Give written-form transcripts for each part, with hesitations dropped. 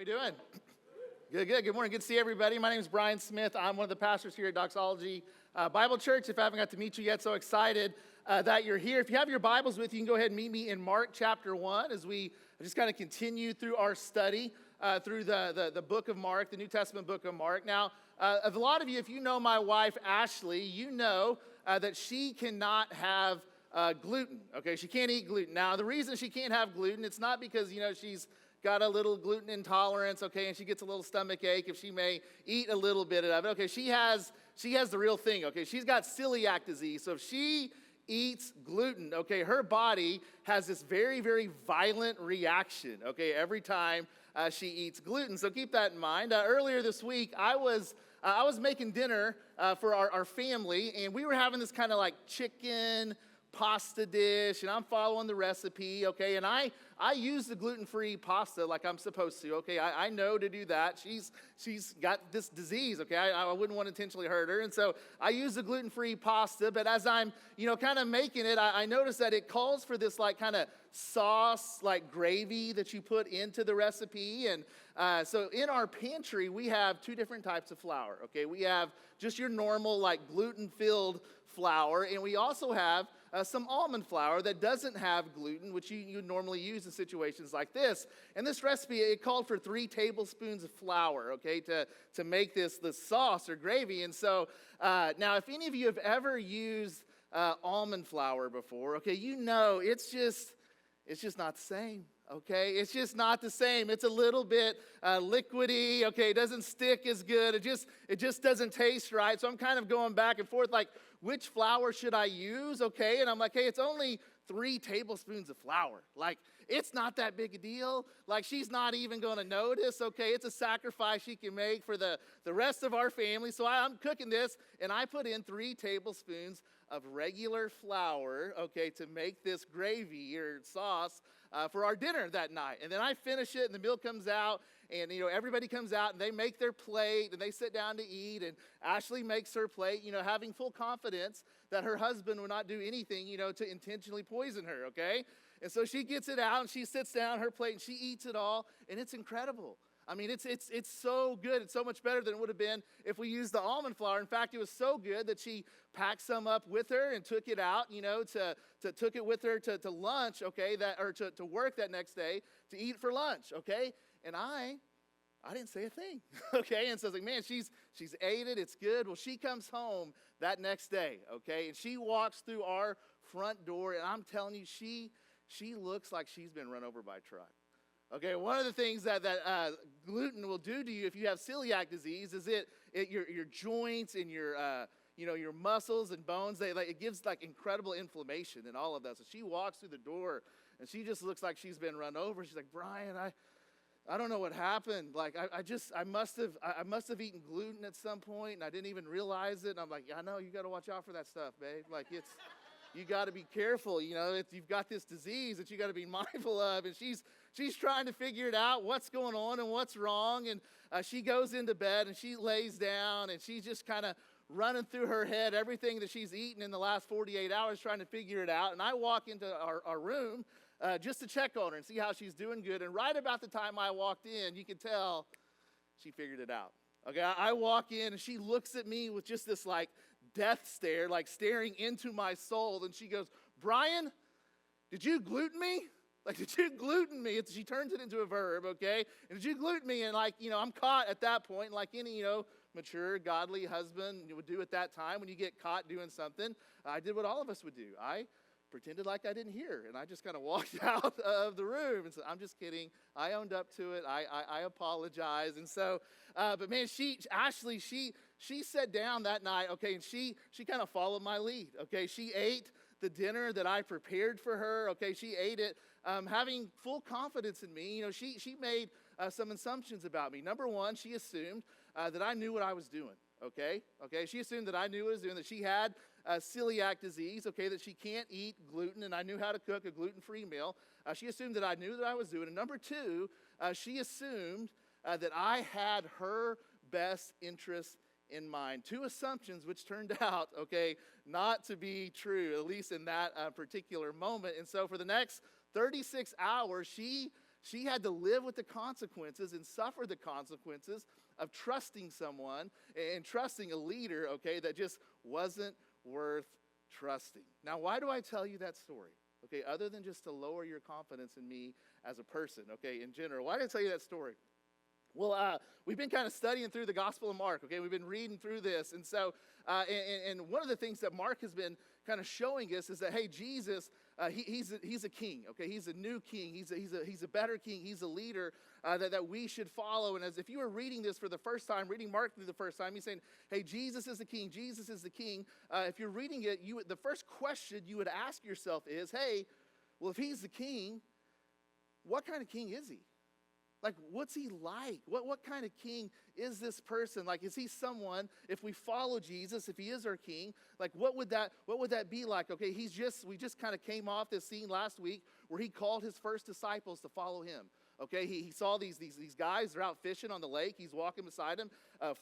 we doing? Good, good. Good morning. Good to see everybody. My name is Bryan Smith. I'm one of the pastors here at Doxology Bible Church. If I haven't got to meet you yet, so excited that you're here. If you have your Bibles with you, you can go ahead and meet me in Mark chapter 1 as we just kind of continue through our study through the book of Mark, the New Testament book of Mark. Now, a lot of you, if you know my wife, Ashley, you know that she cannot have gluten, okay? She can't eat gluten. Now, the reason she can't have gluten, it's not because, she's got a little gluten intolerance, okay, and she gets a little stomach ache if she may eat a little bit of it. Okay, she has the real thing, okay? She's got celiac disease, so if she eats gluten, okay, her body has this very, very violent reaction, okay, every time she eats gluten. So keep that in mind. Earlier this week, I was making dinner for our family, and we were having this kind of like chicken pasta dish, and I'm following the recipe, okay, and I use the gluten-free pasta like I'm supposed to, okay, I know to do that. She's got this disease, okay, I wouldn't want to intentionally hurt her, and so I use the gluten-free pasta, but as I'm, kind of making it, I noticed that it calls for this like kind of sauce, like gravy that you put into the recipe, and so in our pantry, we have two different types of flour, okay, we have just your normal like gluten-filled flour, and we also have some almond flour that doesn't have gluten, which you normally use in situations like this. And this recipe, it called for 3 tablespoons of flour, okay, to make this sauce or gravy. And so now, if any of you have ever used almond flour before, okay, it's just not the same. Okay, it's just not the same. It's a little bit liquidy. Okay, it doesn't stick as good. It just doesn't taste right. So I'm kind of going back and forth, like, which flour should I use? Okay, and I'm like, hey, it's only 3 tablespoons of flour. Like, it's not that big a deal. Like, she's not even going to notice. Okay, it's a sacrifice she can make for the rest of our family. So I'm cooking this, and I put in 3 tablespoons of regular flour, okay, to make this gravy or sauce for our dinner that night. And then I finish it, and the meal comes out, and, everybody comes out, and they make their plate, and they sit down to eat, and Ashley makes her plate, having full confidence that her husband would not do anything, to intentionally poison her, okay? And so she gets it out, and she sits down her plate, and she eats it all, and it's incredible. I mean, it's so good. It's so much better than it would have been if we used the almond flour. In fact, it was so good that she packed some up with her and took it out, took it with her to lunch, okay, to work that next day to eat for lunch, okay? And I didn't say a thing, okay? And so I was like, man, she's ate it. It's good. Well, she comes home that next day, okay, and she walks through our front door, and I'm telling you, she looks like she's been run over by a truck. Okay, one of the things that gluten will do to you if you have celiac disease is your joints and your muscles and bones, it gives like incredible inflammation and all of that. So she walks through the door and she just looks like she's been run over. She's like, Bryan, I don't know what happened. Like I must have eaten gluten at some point and I didn't even realize it. And I'm like, I know, you got to watch out for that stuff, babe. Like you got to be careful. You've got this disease that you got to be mindful of. And she's trying to figure it out, what's going on and what's wrong. And she goes into bed and she lays down and she's just kind of running through her head everything that she's eaten in the last 48 hours trying to figure it out. And I walk into our room just to check on her and see how she's doing good. And right about the time I walked in, you could tell she figured it out. Okay, I walk in and she looks at me with just this like death stare, like staring into my soul. And she goes, Bryan, did you gluten me? Like, did you gluten me? She turns it into a verb, okay? And did you gluten me? And I'm caught at that point, like any, mature, godly husband would do at that time when you get caught doing something. I did what all of us would do. I pretended like I didn't hear, and I just kind of walked out of the room and said, I'm just kidding. I owned up to it. I apologize. And so, but man, Ashley, she sat down that night, okay, and she kind of followed my lead, okay? She ate the dinner that I prepared for her, okay? She ate it having full confidence in me. She made some assumptions about me. Number one, she assumed that I knew what I was doing, okay? She assumed that I knew what I was doing, that she had celiac disease, okay, that she can't eat gluten, and I knew how to cook a gluten-free meal. She assumed that I knew what I was doing. And number two, she assumed that I had her best interest in mind. 2 assumptions which turned out, okay, not to be true, at least in that particular moment. And so for the next 36 hours, she She had to live with the consequences and suffer the consequences of trusting someone and trusting a leader, okay, that just wasn't worth trusting. Now, why do I tell you that story? Okay, other than just to lower your confidence in me as a person, okay, in general. Why did I tell you that story? Well, we've been kind of studying through the Gospel of Mark, okay? We've been reading through this. And so, and one of the things that Mark has been kind of showing us is that, hey, Jesus, he's a king, okay? He's a new king. He's a better king. He's a leader that we should follow. And as if you were reading this for the first time, reading Mark for the first time, he's saying, hey, Jesus is the king. Jesus is the king. If you're reading it, the first question you would ask yourself is, hey, well, if he's the king, what kind of king is he? Like, what's he like? What kind of king is this person? Like, is he someone, if we follow Jesus, if he is our king, like, what would that be like? Okay, we just kind of came off this scene last week where he called his first disciples to follow him. Okay, he saw these guys, they're out fishing on the lake. He's walking beside them,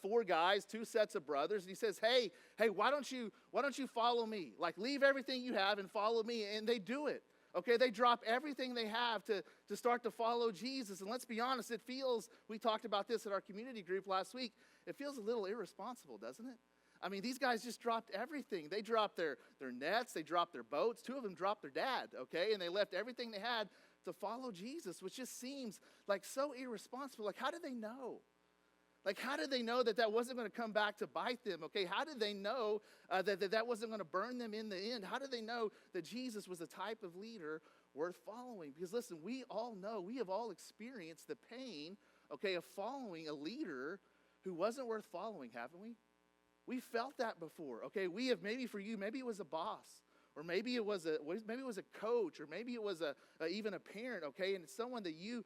4 guys, 2 sets of brothers. And he says, hey, why don't you follow me? Like, leave everything you have and follow me. And they do it. Okay, they drop everything they have to start to follow Jesus. And let's be honest, we talked about this at our community group last week, it feels a little irresponsible, doesn't it? I mean, these guys just dropped everything. They dropped their nets, they dropped their boats, 2 of them dropped their dad, okay? And they left everything they had to follow Jesus, which just seems like so irresponsible. Like, how did they know? Like, how did they know that wasn't going to come back to bite them, okay? How did they know that wasn't going to burn them in the end? How did they know that Jesus was the type of leader worth following? Because, listen, we all know, we have all experienced the pain, okay, of following a leader who wasn't worth following, haven't we? We felt that before, okay? We have, maybe for you, maybe it was a boss, or maybe it was a coach, or maybe it was even a parent, okay? And it's someone that you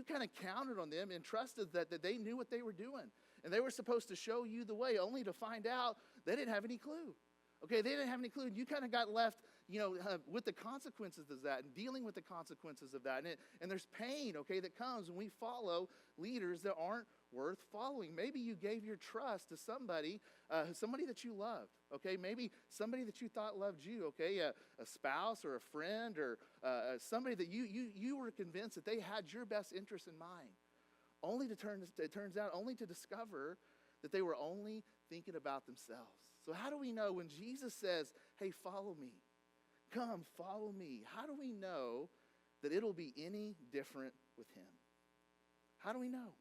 kind of counted on them and trusted that they knew what they were doing. And they were supposed to show you the way, only to find out they didn't have any clue. Okay, they didn't have any clue. And you kind of got left, with the consequences of that and dealing with the consequences of that. And there's pain, okay, that comes when we follow leaders that aren't worth following. Maybe you gave your trust to somebody that you loved, okay? Maybe somebody that you thought loved you, okay? A spouse or a friend or somebody that you were convinced that they had your best interest in mind. It turns out only to discover that they were only thinking about themselves. So how do we know when Jesus says, hey, follow me, come follow me, how do we know that it'll be any different with him? How do we know?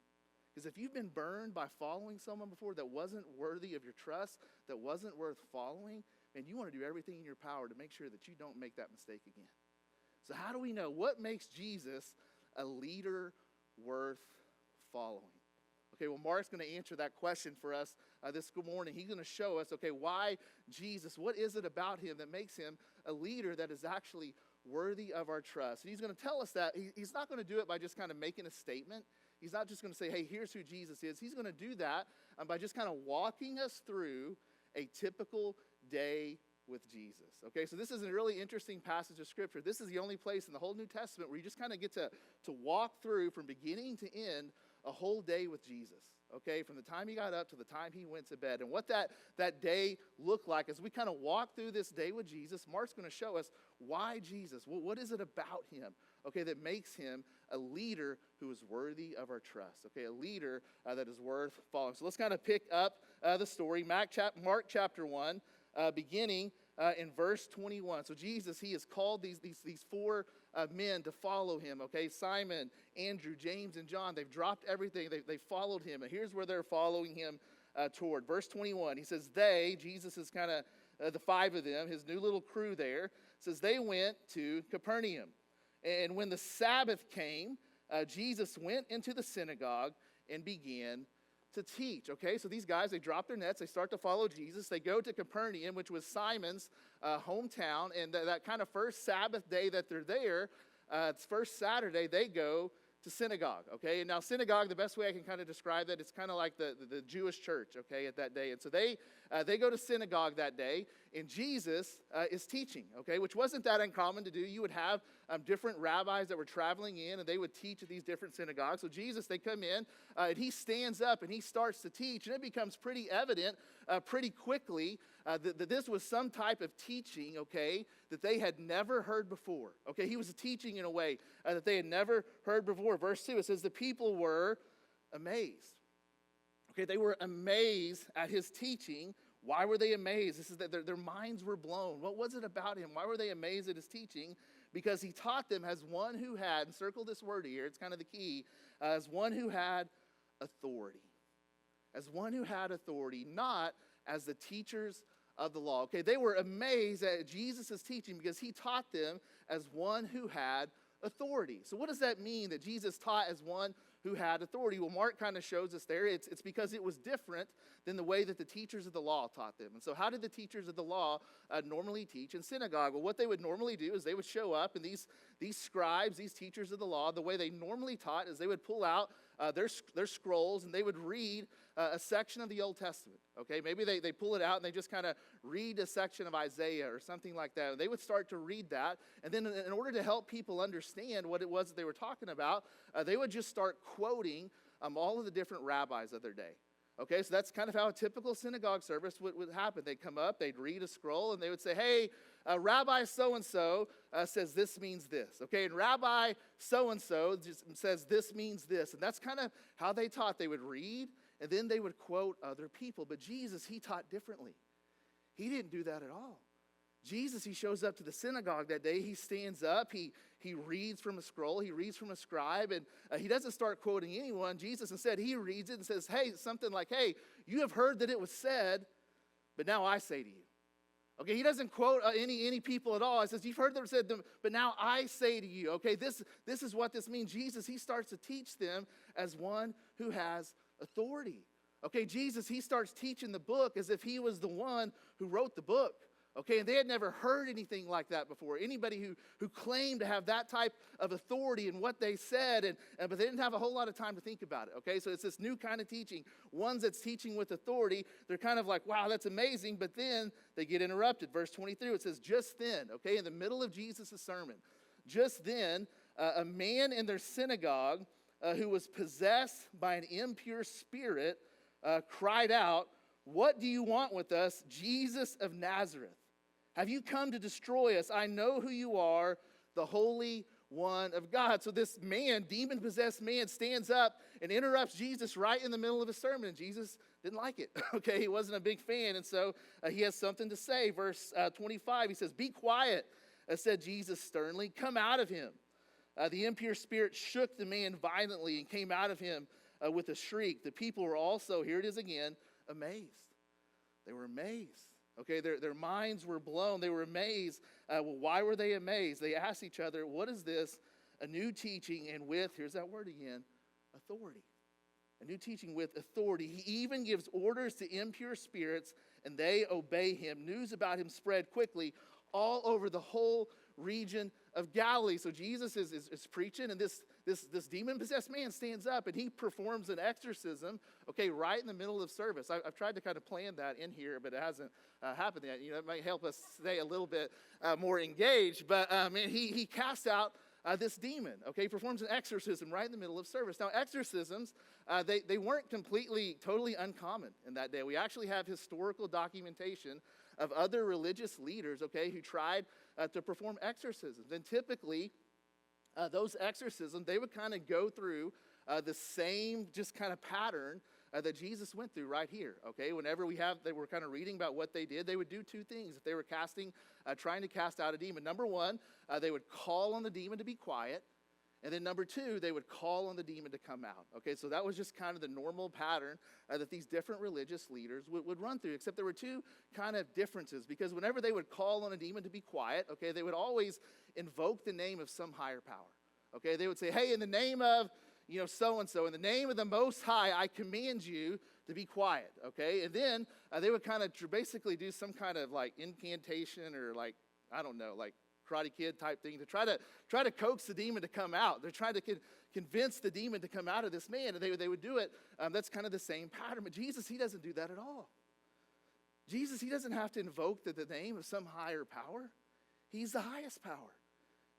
Because if you've been burned by following someone before that wasn't worthy of your trust, that wasn't worth following, man, you want to do everything in your power to make sure that you don't make that mistake again. So how do we know? What makes Jesus a leader worth following? Okay, well, Mark's going to answer that question for us this morning. He's going to show us, okay, why Jesus, what is it about him that makes him a leader that is actually worthy of our trust? And he's going to tell us that. He's not going to do it by just kind of making a statement. He's not just going to say, hey, here's who Jesus is. He's going to do that by just kind of walking us through a typical day with Jesus. Okay, so this is a really interesting passage of Scripture. This is the only place in the whole New Testament where you just kind of get to walk through from beginning to end a whole day with Jesus. Okay, from the time he got up to the time he went to bed. And what that day looked like as we kind of walk through this day with Jesus, Mark's going to show us why Jesus. What is it about him, okay, that makes him a leader who is worthy of our trust, okay, a leader that is worth following. So let's kind of pick up the story. Mark chapter 1, beginning in verse 21. So Jesus, he has called these 4 men to follow him, okay? Simon, Andrew, James, and John. They've dropped everything. They followed him. And here's where they're following him toward. Verse 21, he says, Jesus is kind of the 5 of them, his new little crew there, says they went to Capernaum. And when the Sabbath came, Jesus went into the synagogue and began to teach, okay? So these guys, they drop their nets, they start to follow Jesus. They go to Capernaum, which was Simon's hometown, and that kind of first Sabbath day that they're there, it's first Saturday, they go to synagogue, okay? And now synagogue, the best way I can kind of describe that, it's kind of like the Jewish church, okay, at that day. And so they go to synagogue that day, and Jesus is teaching, okay, which wasn't that uncommon to do. You would have different rabbis that were traveling in, and they would teach at these different synagogues. So Jesus, they come in, and he stands up, and he starts to teach, and it becomes pretty evident pretty quickly that this was some type of teaching, okay, that they had never heard before. Okay, he was teaching in a way that they had never heard before. Verse 2, it says, the people were amazed. Okay, they were amazed at his teaching. Why were they amazed? This is that their minds were blown. What was it about him? Why were they amazed at his teaching? Because he taught them as one who had, and circle this word here, it's kind of the key, as one who had authority. As one who had authority, not as the teachers of the law. Okay, they were amazed at Jesus' teaching because he taught them as one who had authority. So what does that mean, that Jesus taught as one who had authority? Well, Mark kind of shows us there. It's because it was different than the way that the teachers of the law taught them. And so how did the teachers of the law normally teach in synagogue? Well, what they would normally do is they would show up, and these scribes, these teachers of the law, the way they normally taught is they would pull out their scrolls, and they would read a section of the Old Testament. Okay, maybe they pull it out and they just kind of read a section of Isaiah or something like that. They would start to read that, and then in order to help people understand what it was that they were talking about, they would just start quoting all of the different rabbis of their day. Okay, so that's kind of how a typical synagogue service would happen. They'd come up, they'd read a scroll, and they would say, hey, Rabbi so-and-so says this means this. Okay, and Rabbi so-and-so says this means this. And that's kind of how they taught. They would read, and then they would quote other people. But Jesus, he taught differently. He didn't do that at all. Jesus, he shows up to the synagogue that day. He stands up. He reads from a scroll. He reads from a scribe. And he doesn't start quoting anyone. Jesus, instead, he reads it and says, hey, something like, hey, you have heard that it was said, but now I say to you. Okay, he doesn't quote any people at all. He says, you've heard that it was said, but now I say to you. Okay, this is what this means. Jesus, he starts to teach them as one who has authority. Okay, Jesus, he starts teaching the book as if he was the one who wrote the book. Okay, and they had never heard anything like that before. Anybody who claimed to have that type of authority in what they said, but they didn't have a whole lot of time to think about it. Okay, so it's this new kind of teaching. Ones that's teaching with authority, they're kind of like, wow, that's amazing, but then they get interrupted. Verse 23, it says, just then, okay, in the middle of Jesus' sermon, just then, a man in their synagogue who was possessed by an impure spirit cried out, what do you want with us, Jesus of Nazareth? Have you come to destroy us? I know who you are, the Holy One of God. So this man, demon-possessed man, stands up and interrupts Jesus right in the middle of a sermon. And Jesus didn't like it. Okay, he wasn't a big fan. And so he has something to say. Verse 25, he says, be quiet, said Jesus sternly. Come out of him. The impure spirit shook the man violently and came out of him with a shriek. The people were also, here it is again, amazed. They were amazed. Okay, their minds were blown. They were amazed. Well, why were they amazed? They asked each other, what is this? A new teaching, and with, here's that word again, authority. A new teaching with authority. He even gives orders to impure spirits, and they obey him. News about him spread quickly all over the whole region of Galilee. So Jesus is preaching, and this demon-possessed man stands up, and he performs an exorcism, okay, right in the middle of service. I've tried to kind of plan that in here, but it hasn't happened yet. You know, it might help us stay a little bit more engaged. But he casts out this demon, okay, performs an exorcism right in the middle of service. Now, exorcisms, they weren't totally uncommon in that day. We actually have historical documentation of other religious leaders, okay, who tried to perform exorcisms. And typically, those exorcisms, they would kind of go through the same just kind of pattern that Jesus went through right here, okay? Whenever they were kind of reading about what they did, they would do two things. If they were trying to cast out a demon, number one, they would call on the demon to be quiet. And then number two, they would call on the demon to come out. Okay, so that was just kind of the normal pattern that these different religious leaders would run through, except there were two kind of differences, because whenever they would call on a demon to be quiet, okay, they would always invoke the name of some higher power. Okay, they would say, hey, in the name of, so-and-so, in the name of the Most High, I command you to be quiet, okay? And then they would kind of basically do some kind of like incantation or like, I don't know, like Karate Kid type thing to try to coax the demon to come out. They're trying to convince the demon to come out of this man, and they would do it. That's kind of the same pattern. But Jesus, he doesn't do that at all. Jesus, he doesn't have to invoke the name of some higher power. He's the highest power.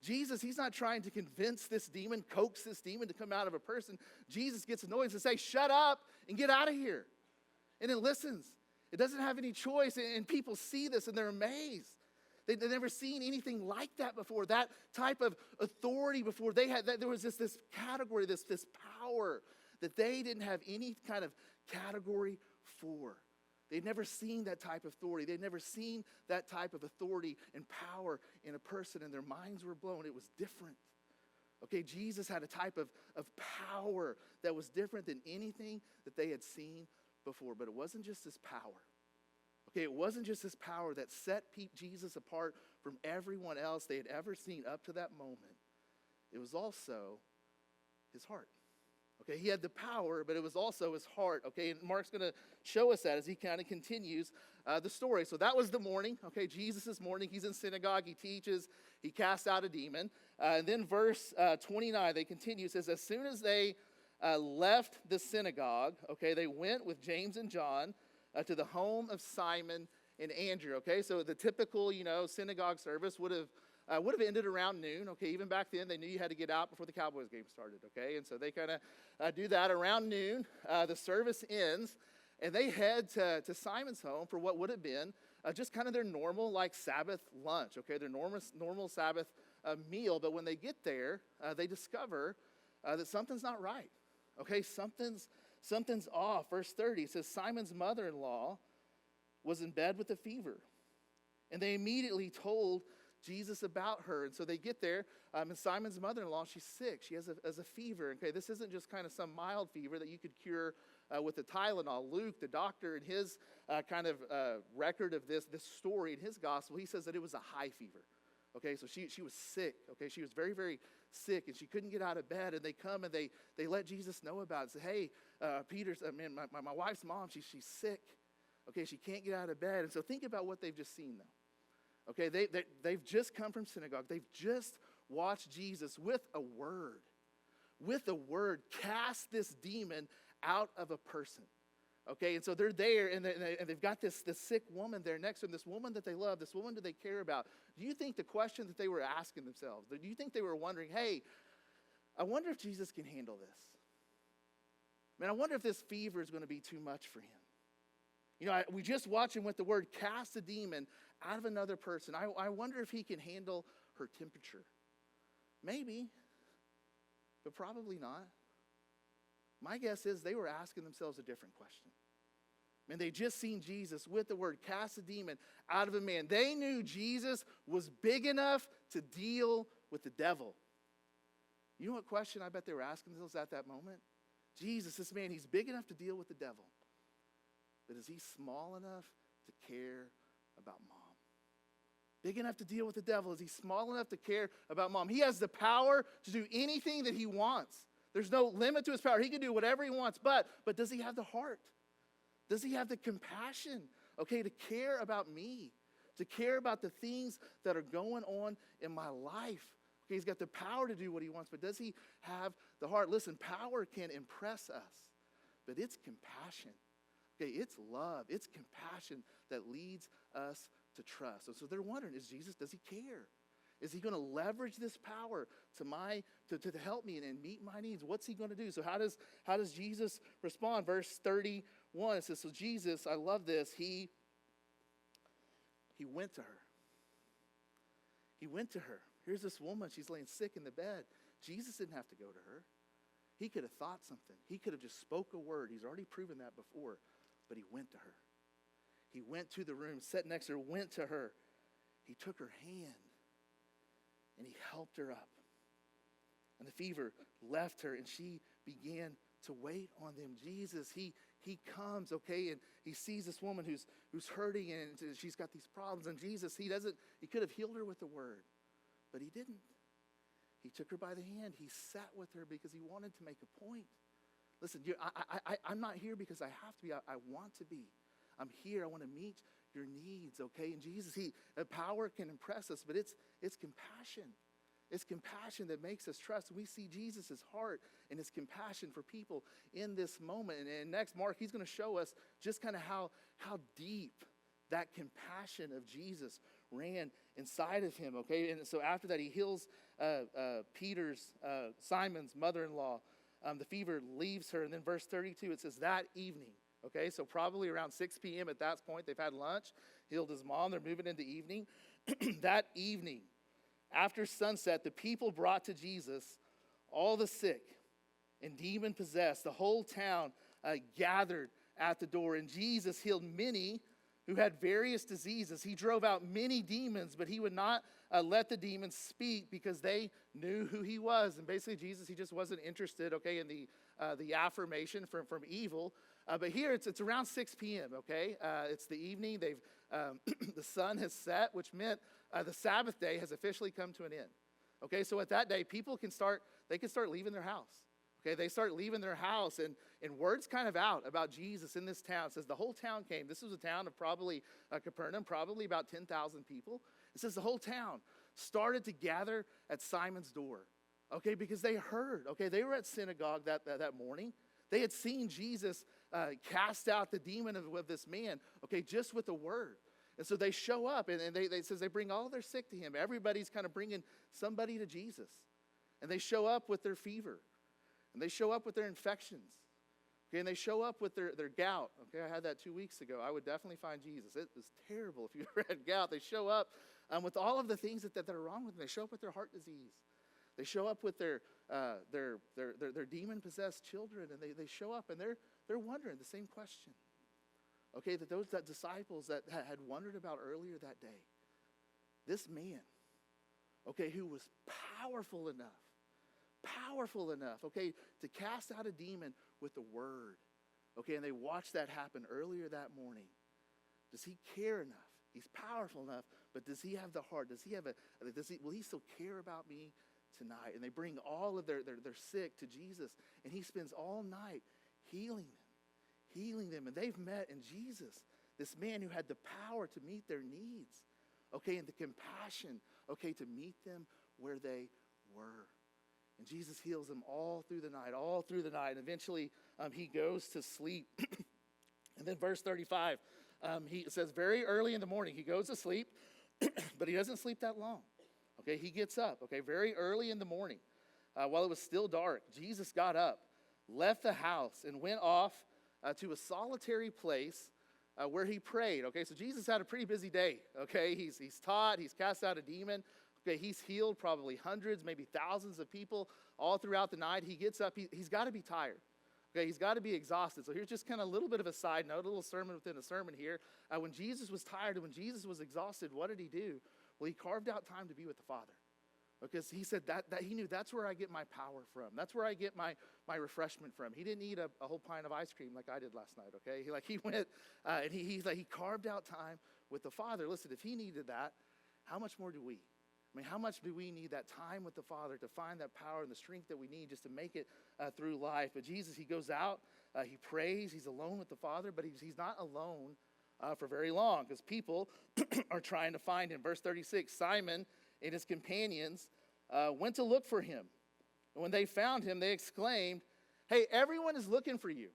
Jesus, he's not trying to convince this demon, coax this demon to come out of a person. Jesus gets annoyed and says, shut up and get out of here. And it listens. It doesn't have any choice. And people see this and they're amazed. They've never seen anything like that before, that type of authority before. There was this category, this power that they didn't have any kind of category for. They'd never seen that type of authority. They'd never seen that type of authority and power in a person, and their minds were blown. It was different. Okay, Jesus had a type of power that was different than anything that they had seen before. But it wasn't just his power. Okay, it wasn't just his power that set Jesus apart from everyone else they had ever seen up to that moment. It was also his heart. Okay, he had the power, but it was also his heart. Okay, and Mark's going to show us that as he kind of continues the story. So that was the morning. Okay, Jesus' morning. He's in synagogue. He teaches. He casts out a demon. And then verse 29, they continue. It says, as soon as they left the synagogue, okay, they went with James and John to the home of Simon and Andrew. Okay, so the typical, synagogue service would have ended around noon. Okay, even back then they knew you had to get out before the Cowboys game started. Okay, and so they kind of do that around noon. The service ends, and they head to Simon's home for what would have been just kind of their normal Sabbath lunch. Okay, their normal Sabbath meal. But when they get there, they discover that something's not right. Okay, something's off. Verse 30 says, Simon's mother-in-law was in bed with a fever. And they immediately told Jesus about her. And so they get there, and Simon's mother-in-law, she's sick. She has a fever. Okay, this isn't just kind of some mild fever that you could cure with a Tylenol. Luke, the doctor, in his record of this story in his gospel, he says that it was a high fever. Okay, so she was sick. Okay, she was very, very sick, and she couldn't get out of bed. And they come and they let Jesus know about it. Say, hey, my wife's mom, she's sick. Okay, she can't get out of bed. And so think about what they've just seen, though. Okay, they've just come from synagogue. They've just watched Jesus with a word, cast this demon out of a person. Okay, and so they're there, and they've got this sick woman there next to them, this woman that they love, this woman that they care about. Do you think the question that they were asking themselves, do you think they were wondering, hey, I wonder if Jesus can handle this? Man, I wonder if this fever is going to be too much for him. We just watched him with the word cast a demon out of another person. I wonder if he can handle her temperature. Maybe, but probably not. My guess is they were asking themselves a different question. Man, they just seen Jesus with the word cast a demon out of a man. They knew Jesus was big enough to deal with the devil. You know what question I bet they were asking themselves at that moment? Jesus, this man, he's big enough to deal with the devil. But is he small enough to care about mom? Big enough to deal with the devil. Is he small enough to care about mom? He has the power to do anything that he wants. There's no limit to his power. He can do whatever he wants. But does he have the heart? Does he have the compassion, okay, to care about me? To care about the things that are going on in my life? Okay, he's got the power to do what he wants, but does he have the heart? Listen, power can impress us, but it's compassion. Okay, it's love, it's compassion that leads us to trust. So they're wondering, does he care? Is he going to leverage this power to help me and meet my needs? What's he going to do? So how does Jesus respond? Verse 31, it says, so Jesus, I love this, he went to her. He went to her. Here's this woman, she's laying sick in the bed. Jesus didn't have to go to her. He could have thought something. He could have just spoke a word. He's already proven that before. But he went to her. He went to the room, sat next to her, went to her. He took her hand and he helped her up. And the fever left her and she began to wait on them. Jesus, he comes, okay, and he sees this woman who's hurting and she's got these problems. And Jesus, he could have healed her with a word, but he didn't. He took her by the hand. He sat with her because he wanted to make a point. Listen, I'm not here because I have to be. I want to be. I'm here. I want to meet your needs, okay? And Jesus, power can impress us, but it's compassion. It's compassion that makes us trust. We see Jesus' heart and his compassion for people in this moment. And next, Mark, he's going to show us just kind of how deep that compassion of Jesus ran inside of him, okay? And so after that, he heals Simon's mother-in-law. The fever leaves her, and then verse 32, it says, that evening, okay? So probably around 6 p.m. at that point, they've had lunch, healed his mom, they're moving into evening. That evening, after sunset, the people brought to Jesus all the sick and demon-possessed. The whole town gathered at the door, and Jesus healed many who had various diseases. He drove out many demons, but he would not let the demons speak because they knew who he was. And basically, Jesus, he just wasn't interested, okay, in the affirmation from evil. But here, it's around 6 p.m., okay? It's the evening. The sun has set, which meant the Sabbath day has officially come to an end. Okay, so at that day, people can start leaving their house. Okay, they start leaving their house, and word's kind of out about Jesus in this town. It says the whole town came. This was a town of probably Capernaum, probably about 10,000 people. It says the whole town started to gather at Simon's door, okay, because they heard, okay, they were at synagogue that morning. They had seen Jesus cast out the demon of this man, okay, just with a word. And so they show up, and they says they bring all their sick to him. Everybody's kind of bringing somebody to Jesus. And they show up with their fever. And they show up with their infections. Okay, and they show up with their gout. Okay, I had that 2 weeks ago. I would definitely find Jesus. It was terrible if you ever had gout. They show up with all of the things that are wrong with them. They show up with their heart disease. They show up with their demon-possessed children, and they show up, and they're wondering the same question. Okay, that disciples that had wondered about earlier that day. This man, okay, who was powerful enough, okay, to cast out a demon with the word. Okay, and they watched that happen earlier that morning. Does he care enough? He's powerful enough, but does he have the heart? Will he still care about me tonight? And they bring all of their sick to Jesus, and he spends all night healing them. And they've met in Jesus, this man who had the power to meet their needs, okay, and the compassion, okay, to meet them where they were. And Jesus heals them all through the night. And eventually he goes to sleep. And then verse 35, he says very early in the morning, he goes to sleep, but he doesn't sleep that long. Okay, he gets up, okay, very early in the morning. While it was still dark, Jesus got up, left the house, and went off to a solitary place where he prayed. Okay, so Jesus had a pretty busy day. Okay, he's taught, he's cast out a demon. Okay, he's healed probably hundreds, maybe thousands of people all throughout the night. He gets up, he's got to be tired. Okay, he's got to be exhausted. So here's just kind of a little bit of a side note, a little sermon within a sermon here. When Jesus was tired and when Jesus was exhausted, what did he do? Well, he carved out time to be with the Father. Because he said that he knew that's where I get my power from. That's where I get my refreshment from. He didn't eat a whole pint of ice cream like I did last night, okay? He went and he carved out time with the Father. Listen, if he needed that, how much more do we? I mean, how much do we need that time with the Father to find that power and the strength that we need just to make it through life? But Jesus, he goes out, he prays, he's alone with the Father, but he's not alone for very long because people are trying to find him. Verse 36, Simon and his companions went to look for him. And when they found him, they exclaimed, hey, everyone is looking for you.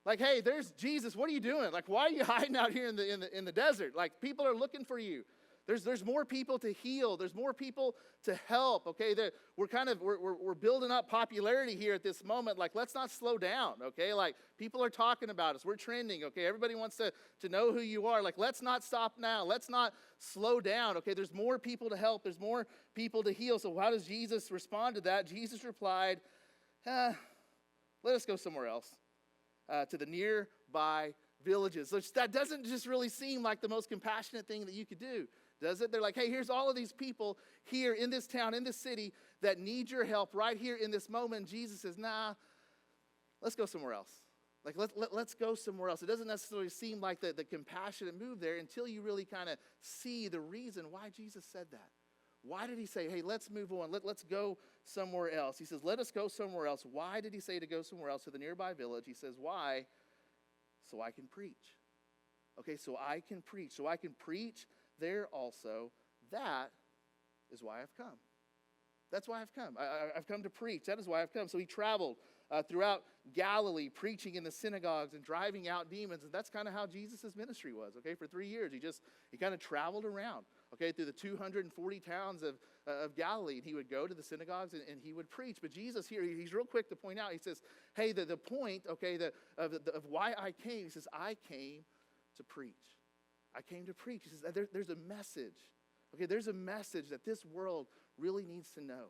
Like, hey, there's Jesus. What are you doing? Like, why are you hiding out here in the desert? Like, people are looking for you. There's more people to heal. There's more people to help. Okay, we're building up popularity here at this moment. Like, let's not slow down. Okay, like people are talking about us. We're trending. Okay, everybody wants to know who you are. Like, let's not stop now. Let's not slow down. Okay, there's more people to help. There's more people to heal. So how does Jesus respond to that? Jesus replied, let us go somewhere else, to the nearby villages. So that doesn't just really seem like the most compassionate thing that you could do, does it? They're like, hey, here's all of these people here in this town, in this city that need your help right here in this moment. And Jesus says, nah, let's go somewhere else. Like, let's go somewhere else. It doesn't necessarily seem like the compassionate move there until you really kind of see the reason why Jesus said that. Why did he say, hey, let's move on. Let's go somewhere else. He says, let us go somewhere else. Why did he say to go somewhere else, to the nearby village? He says, why? So I can preach. Okay, so I can preach. So I can preach there also. That is why I've come. That's why I've come. I've come to preach. That is why I've come. So he traveled throughout Galilee, preaching in the synagogues and driving out demons. And that's kind of how Jesus' ministry was, okay? For 3 years, he kind of traveled around, okay, through the 240 towns of Galilee. And he would go to the synagogues and he would preach. But Jesus here, he's real quick to point out, he says, hey, the point, okay, of why I came, he says, I came to preach. I came to preach. He says, there's a message. Okay, there's a message that this world really needs to know.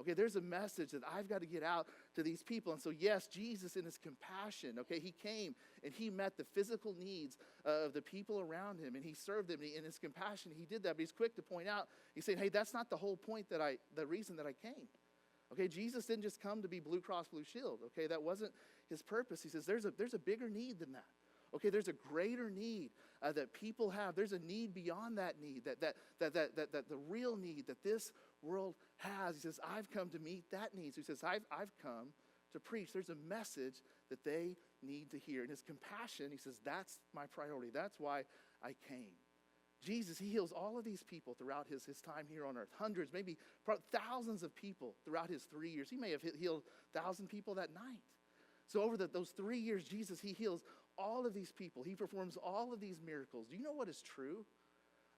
Okay, there's a message that I've got to get out to these people. And so, yes, Jesus in his compassion, okay, he came and he met the physical needs of the people around him, and he served them. And in his compassion, he did that. But he's quick to point out, he's saying, hey, that's not the whole point, the reason that I came. Okay, Jesus didn't just come to be Blue Cross Blue Shield. Okay, that wasn't his purpose. He says, there's a bigger need than that. Okay, there's a greater need that people have. There's a need beyond that need, that the real need that this world has. He says, I've come to meet that need. So he says, I've come to preach. There's a message that they need to hear. And his compassion, he says, that's my priority. That's why I came. Jesus, he heals all of these people throughout his time here on earth. Hundreds, maybe thousands of people throughout his 3 years. He may have healed 1,000 people that night. So over those 3 years, Jesus, he heals all of these people. He performs all of these miracles. Do you know what is true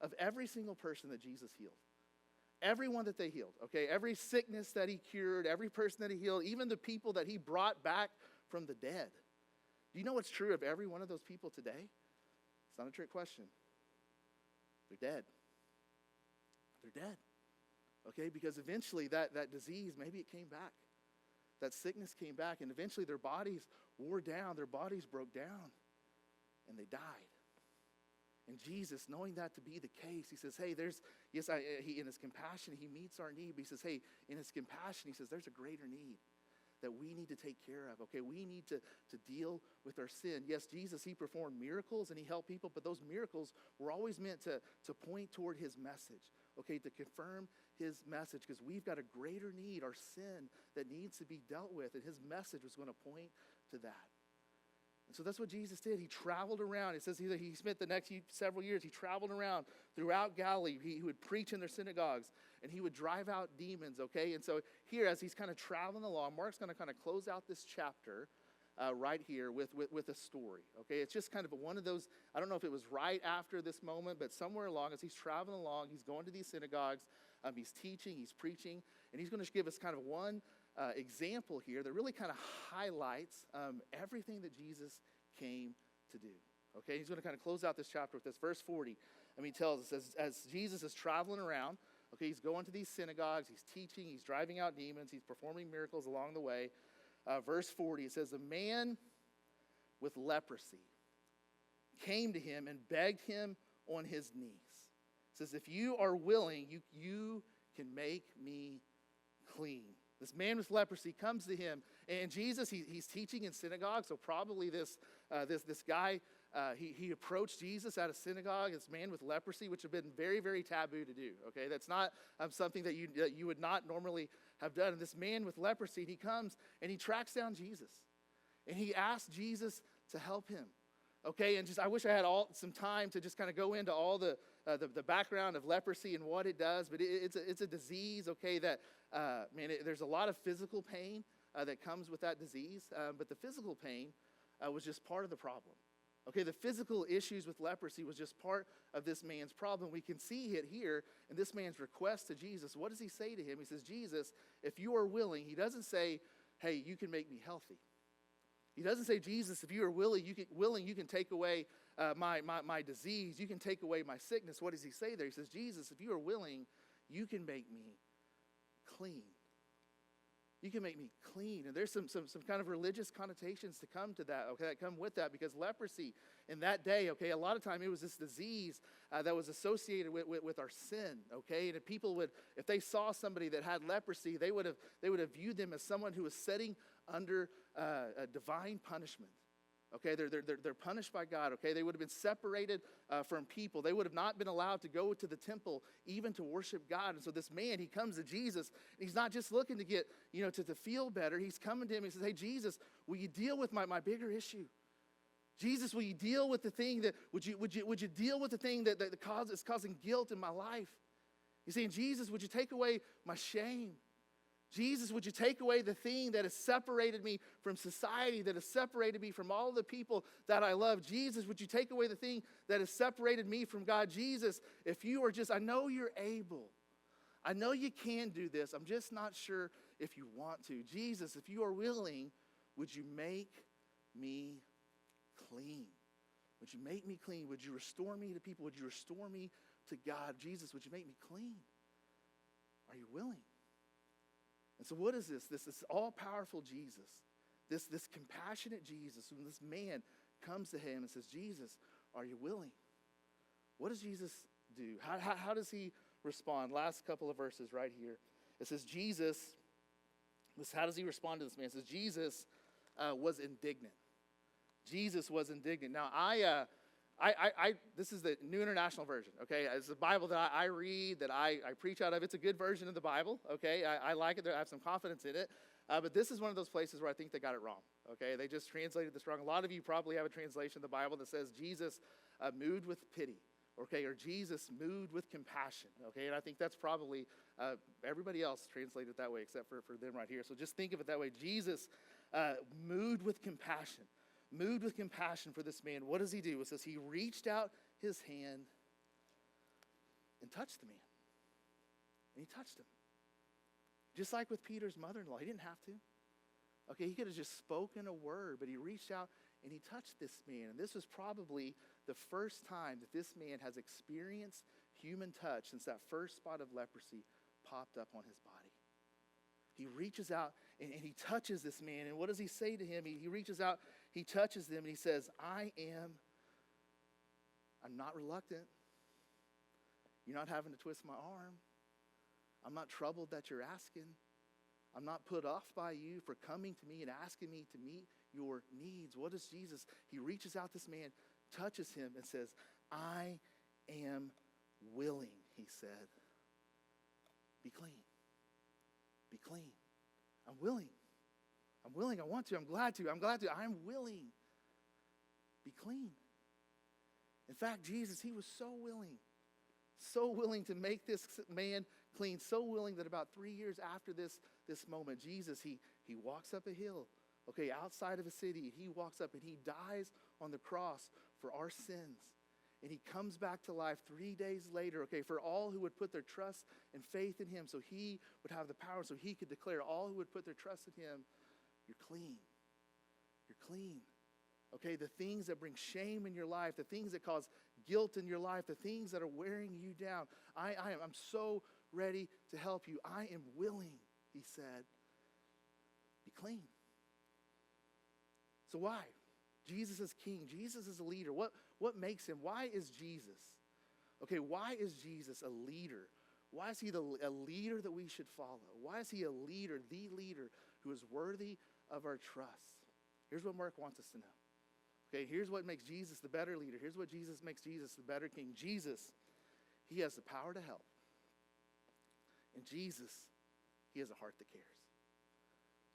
of every single person that Jesus healed? Everyone that they healed, okay? Every sickness that he cured, every person that he healed, even the people that he brought back from the dead. Do you know what's true of every one of those people today? It's not a trick question. They're dead. They're dead, okay? Because eventually that disease, maybe it came back. That sickness came back, and eventually their bodies wore down, their bodies broke down, and they died. And Jesus, knowing that to be the case, he says, hey, he in his compassion, he meets our need, but he says, hey, in his compassion, he says, there's a greater need that we need to take care of, okay? We need to deal with our sin. Yes, Jesus, he performed miracles and he helped people, but those miracles were always meant to point toward his message, okay, to confirm his message, because we've got a greater need, our sin, that needs to be dealt with, and his message was going to point to that. And so that's what Jesus did. He traveled around. It says he spent the next several years, he traveled around throughout Galilee. He would preach in their synagogues, and he would drive out demons, okay? And so here, as he's kind of traveling along, Mark's going to kind of close out this chapter right here with a story, okay? It's just kind of one of those, I don't know if it was right after this moment, but somewhere along, as he's traveling along, he's going to these synagogues, he's teaching, he's preaching, and he's going to give us kind of one example here that really kind of highlights everything that Jesus came to do. Okay, he's going to kind of close out this chapter with this. Verse 40, he tells us, as Jesus is traveling around, okay, he's going to these synagogues, he's teaching, he's driving out demons, he's performing miracles along the way. Verse 40, it says, a man with leprosy came to him and begged him on his knees. It says, if you are willing, you can make me clean. This man with leprosy comes to him, and Jesus, he's teaching in synagogue, so probably this guy, he approached Jesus at a synagogue, this man with leprosy, which would have been very, very taboo to do, okay? That's not something that you would not normally have done. And this man with leprosy, he comes, and he tracks down Jesus, and he asks Jesus to help him, okay? And I wish I had some time to just kind of go into all the background of leprosy and what it does, but it's a disease, okay, that, there's a lot of physical pain that comes with that disease, but the physical pain was just part of the problem. Okay, the physical issues with leprosy was just part of this man's problem. We can see it here in this man's request to Jesus. What does he say to him? He says, Jesus, if you are willing, he doesn't say, hey, you can make me healthy. He doesn't say, Jesus, if you are willing, you can take away my disease. You can take away my sickness. What does he say there? He says, Jesus, if you are willing, you can make me clean. You can make me clean. And there's some kind of religious connotations to come to that, okay, that come with that, because leprosy in that day, okay, a lot of time it was this disease that was associated with our sin, okay? And if people if they saw somebody that had leprosy, they would have viewed them as someone who was setting under a divine punishment. Okay, they're punished by God, okay? They would have been separated from people. They would have not been allowed to go to the temple even to worship God. And so this man, he comes to Jesus, and he's not just looking to get, to feel better. He's coming to him, and he says, hey, Jesus, will you deal with my bigger issue? Jesus, will you deal with the thing that, would you deal with the thing that is causing guilt in my life? He's saying, Jesus, would you take away my shame? Jesus, would you take away the thing that has separated me from society, that has separated me from all the people that I love? Jesus, would you take away the thing that has separated me from God? Jesus, if you are just, I know you're able. I know you can do this. I'm just not sure if you want to. Jesus, if you are willing, would you make me clean? Would you make me clean? Would you restore me to people? Would you restore me to God? Jesus, would you make me clean? Are you willing? And so what is this? This all-powerful Jesus, this compassionate Jesus, when this man comes to him and says, Jesus, are you willing? What does Jesus do? How does he respond? Last couple of verses right here. It says how does he respond to this man? It says Jesus was indignant. Jesus was indignant. Now, this is the New International Version, okay? It's a Bible that I read, that I preach out of. It's a good version of the Bible, okay? I like it. I have some confidence in it. But this is one of those places where I think they got it wrong, okay? They just translated this wrong. A lot of you probably have a translation of the Bible that says Jesus moved with pity, okay? Or Jesus moved with compassion, okay? And I think that's probably, everybody else translated it that way except for them right here. So just think of it that way. Jesus moved with compassion. Moved with compassion for this man. What does he do? It says he reached out his hand and touched the man. And he touched him. Just like with Peter's mother-in-law. He didn't have to. Okay, he could have just spoken a word, but he reached out and he touched this man. And this was probably the first time that this man has experienced human touch since that first spot of leprosy popped up on his body. He reaches out and he touches this man. And what does he say to him? He reaches out, he touches them, and he says, I'm not reluctant. You're not having to twist my arm. I'm not troubled that you're asking. I'm not put off by you for coming to me and asking me to meet your needs. What does Jesus? He reaches out this man, touches him, and says, I am willing, he said. Be clean. Be clean. I'm willing. I'm willing. I want to. I'm glad to. I'm willing. Be clean. In fact, Jesus, he was so willing to make this man clean, so willing that about 3 years after this moment, Jesus, he walks up a hill, okay, outside of a city. He walks up and he dies on the cross for our sins. And he comes back to life 3 days later, okay, for all who would put their trust and faith in him, so he would have the power, so he could declare all who would put their trust in him, you're clean. You're clean. Okay, the things that bring shame in your life, the things that cause guilt in your life, the things that are wearing you down, I'm so ready to help you. I am willing, he said. Be clean. So why? Jesus is king. Jesus is a leader. What makes him? Why is Jesus? Okay, why is Jesus a leader? Why is he a leader that we should follow? Why is he a leader, the leader who is worthy of our trust? Here's what Mark wants us to know. Okay, here's what makes Jesus the better leader. Here's what makes Jesus the better king. Jesus, he has the power to help. And Jesus, he has a heart that cares.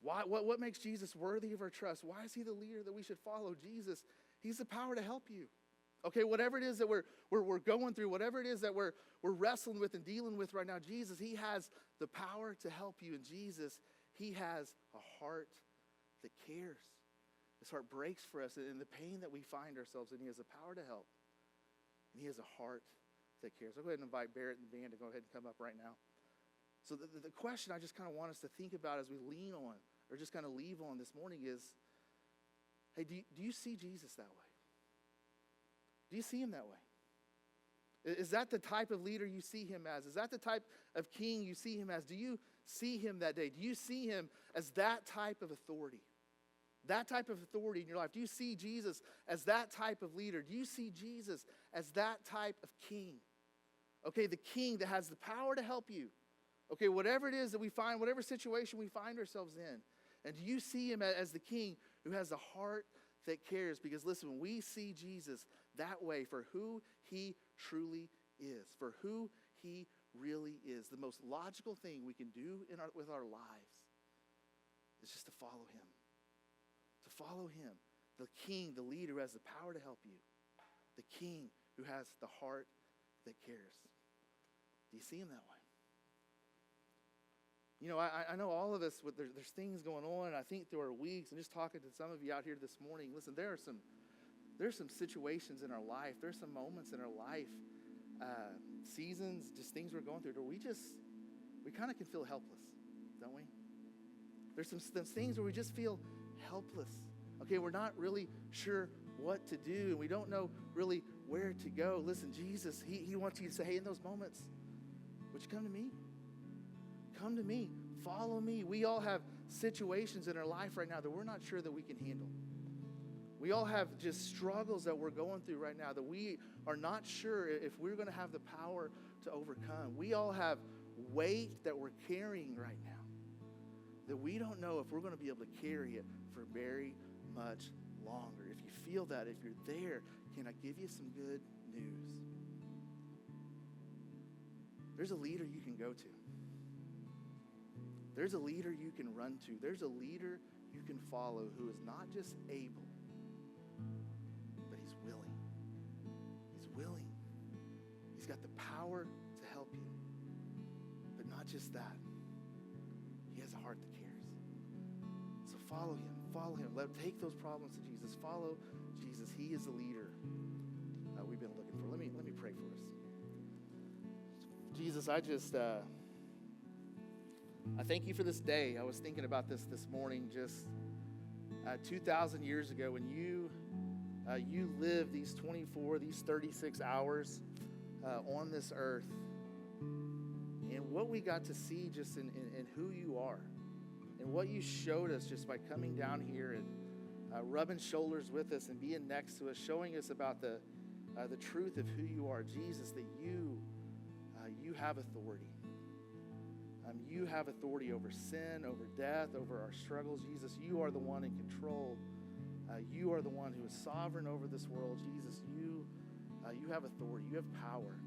Why? What makes Jesus worthy of our trust? Why is he the leader that we should follow? Jesus, he's the power to help you. Okay, whatever it is that we're going through, whatever it is that we're wrestling with and dealing with right now, Jesus, he has the power to help you. And Jesus, he has a heart that cares. His heart breaks for us in the pain that we find ourselves in. He has the power to help. And he has a heart that cares. I'll go ahead and invite Barrett and Van to go ahead and come up right now. So the question I just kind of want us to think about as we lean on, or just kind of leave on this morning is, hey, do you see Jesus that way? Do you see him that way? Is that the type of leader you see him as? Is that the type of king you see him as? Do you see him that day? Do you see him as that type of authority? That type of authority in your life? Do you see Jesus as that type of leader? Do you see Jesus as that type of king? Okay, the king that has the power to help you. Okay, whatever it is that we find, whatever situation we find ourselves in. And do you see him as the king who has a heart that cares? Because listen, when we see Jesus that way for who he truly is, for who he really is, the most logical thing we can do with our lives is just to follow him. To follow him. The king, the leader who has the power to help you. The king who has the heart that cares. Do you see him that way? You know, I know all of us, there's things going on, I think through our weeks, and just talking to some of you out here this morning, listen, there's some situations in our life, there's some moments in our life, seasons, just things we're going through, where we kind of can feel helpless, don't we? There's some things where we just feel helpless. Okay, we're not really sure what to do, and we don't know really where to go. Listen, Jesus, he wants you to say, hey, in those moments, would you come to me? Come to me. Follow me. We all have situations in our life right now that we're not sure that we can handle. We all have just struggles that we're going through right now that we are not sure if we're going to have the power to overcome. We all have weight that we're carrying right now that we don't know if we're going to be able to carry it for very much longer. If you feel that, if you're there, can I give you some good news? There's a leader you can go to. There's a leader you can run to. There's a leader you can follow who is not just able, but he's willing. He's willing. He's got the power to help you. But not just that. He has a heart that cares. So follow him. Follow him. Take those problems to Jesus. Follow Jesus. He is the leader we've been looking for. Let me pray for us. Jesus, I thank you for this day. I was thinking about this morning, just 2,000 years ago when you lived these 36 hours on this earth. And what we got to see just in who you are and what you showed us just by coming down here and rubbing shoulders with us and being next to us, showing us about the truth of who you are, Jesus, that you have authority. You have authority over sin, over death, over our struggles. Jesus, you are the one in control. You are the one who is sovereign over this world. Jesus, you have authority. You have power.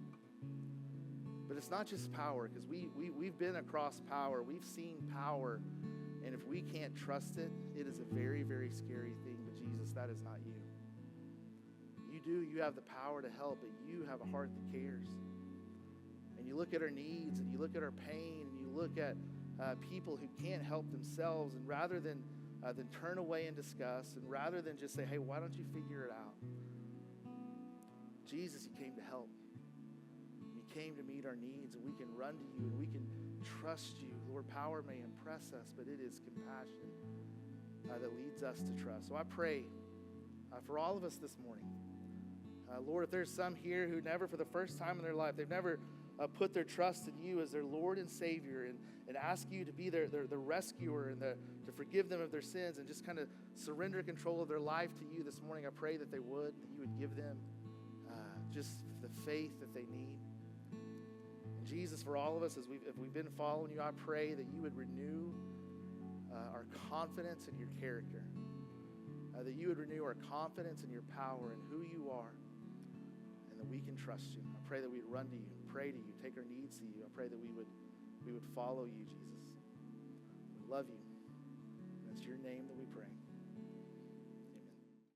But it's not just power, because we've been across power. We've seen power. And if we can't trust it, it is a very, very scary thing. But Jesus, that is not you. You have the power to help, but you have a heart that cares. And you look at our needs, and you look at our pain, and you look at people who can't help themselves, and rather than turn away in disgust, and rather than just say, hey, why don't you figure it out? Jesus, you came to help. You came to meet our needs, and we can run to you, and we can trust you. Lord, power may impress us, but it is compassion that leads us to trust. So I pray for all of us this morning. Lord, if there's some here who never, for the first time in their life, they've never put their trust in you as their Lord and Savior, and ask you to be their rescuer and to forgive them of their sins and just kind of surrender control of their life to you this morning, I pray that they would, that you would give them just the faith that they need. And Jesus, for all of us, if we've been following you, I pray that you would renew our confidence in your character, that you would renew our confidence in your power and who you are, and that we can trust you. I pray that we'd run to you, pray to you, take our needs to you. I pray that we would follow you, Jesus. We love you. And it's your name that we pray.